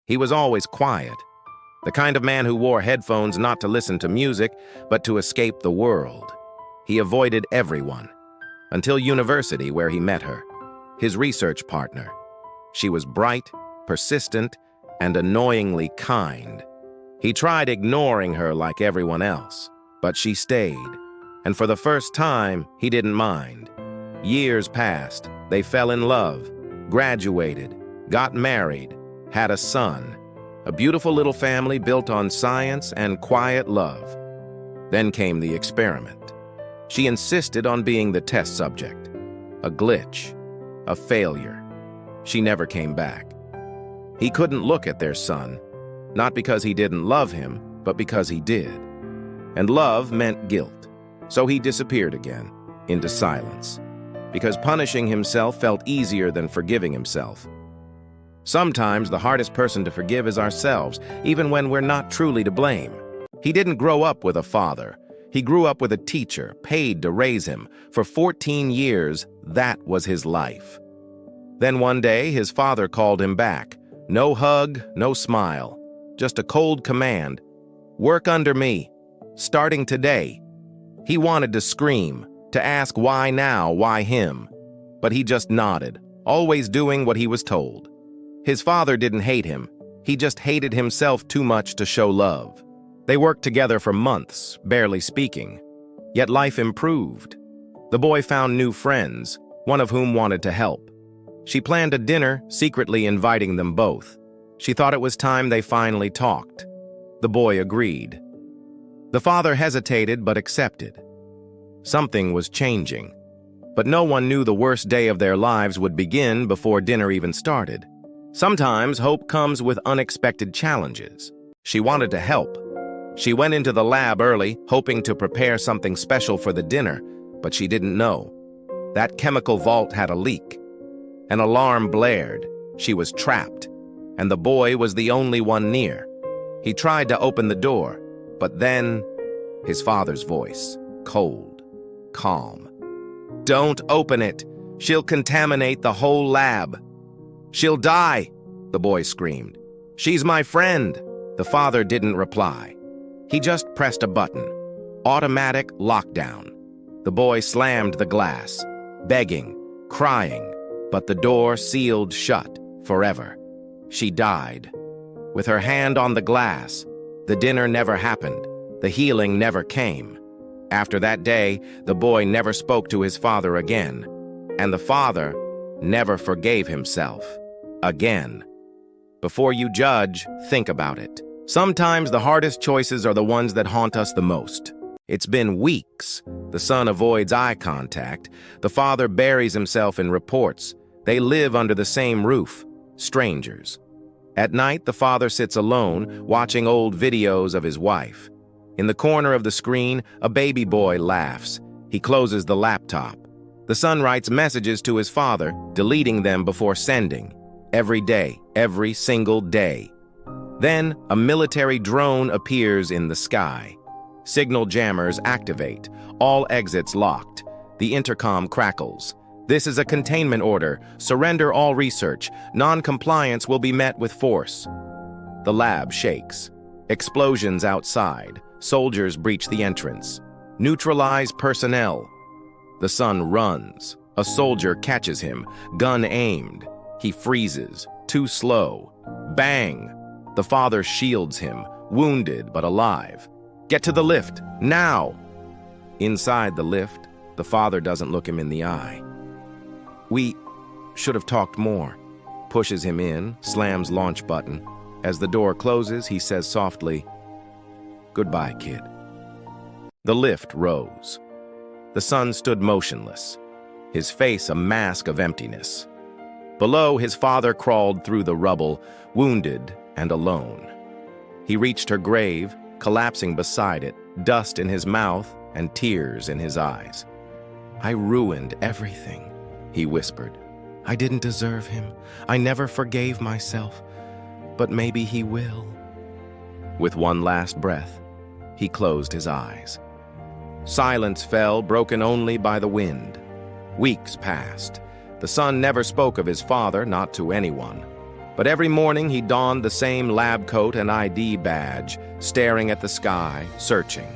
He was always quiet, the kind of man who wore headphones not to listen to music, but to escape the world. He avoided everyone, until university where he met her, his research partner. She was bright, persistent, and annoyingly kind. He tried ignoring her like everyone else, but she stayed, and for the first time, he didn't mind. Years passed, they fell in love, graduated, got married, had a son, a beautiful little family built on science and quiet love. Then came the experiment. She insisted on being the test subject. A glitch, a failure. She never came back. He couldn't look at their son, not because he didn't love him, but because he did. And love meant guilt, so he disappeared again, into silence, because punishing himself felt easier than forgiving himself. Sometimes the hardest person to forgive is ourselves, even when we're not truly to blame. He didn't grow up with a father. He grew up with a teacher, paid to raise him. For 14 years, that was his life. Then one day, his father called him back. No hug, no smile, just a cold command. Work under me, starting today. He wanted to scream, to ask why now, why him. But he just nodded, always doing what he was told. His father didn't hate him. He just hated himself too much to show love. They worked together for months, barely speaking. Yet life improved. The boy found new friends, one of whom wanted to help. She planned a dinner, secretly inviting them both. She thought it was time they finally talked. The boy agreed. The father hesitated but accepted. Something was changing. But no one knew the worst day of their lives would begin before dinner even started. Sometimes hope comes with unexpected challenges. She wanted to help. She went into the lab early, hoping to prepare something special for the dinner, but she didn't know. That chemical vault had a leak. An alarm blared. She was trapped, and the boy was the only one near. He tried to open the door, but then his father's voice, cold, calm. "Don't open it. She'll contaminate the whole lab." "She'll die," the boy screamed. "She's my friend." The father didn't reply. He just pressed a button. Automatic lockdown. The boy slammed the glass, begging, crying, but the door sealed shut forever. She died. With her hand on the glass, the dinner never happened. The healing never came. After that day, the boy never spoke to his father again, and the father never forgave himself again. Before you judge, think about it. Sometimes the hardest choices are the ones that haunt us the most. It's been weeks. The son avoids eye contact. The father buries himself in reports. They live under the same roof, strangers. At night, the father sits alone, watching old videos of his wife. In the corner of the screen, a baby boy laughs. He closes the laptop. The son writes messages to his father, deleting them before sending. Every day, every single day. Then, a military drone appears in the sky. Signal jammers activate. All exits locked. The intercom crackles. "This is a containment order. Surrender all research. Non-compliance will be met with force." The lab shakes. Explosions outside. Soldiers breach the entrance. "Neutralize personnel." The son runs. A soldier catches him, gun aimed. He freezes, too slow. Bang! The father shields him, wounded but alive. "Get to the lift, now!" Inside the lift, the father doesn't look him in the eye. "We should have talked more." Pushes him in, slams launch button. As the door closes, he says softly, "Goodbye, kid." The lift rose. The son stood motionless, his face a mask of emptiness. Below, his father crawled through the rubble, wounded and alone. He reached her grave, collapsing beside it, dust in his mouth and tears in his eyes. "I ruined everything," he whispered. "I didn't deserve him. I never forgave myself. But maybe he will." With one last breath, he closed his eyes. Silence fell, broken only by the wind. Weeks passed. The son never spoke of his father, not to anyone. But every morning he donned the same lab coat and ID badge, staring at the sky, searching.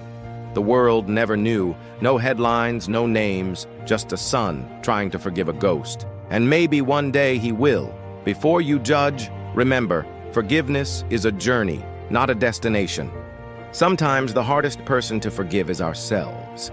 The world never knew, no headlines, no names, just a son trying to forgive a ghost. And maybe one day he will. Before you judge, remember, forgiveness is a journey, not a destination. Sometimes the hardest person to forgive is ourselves.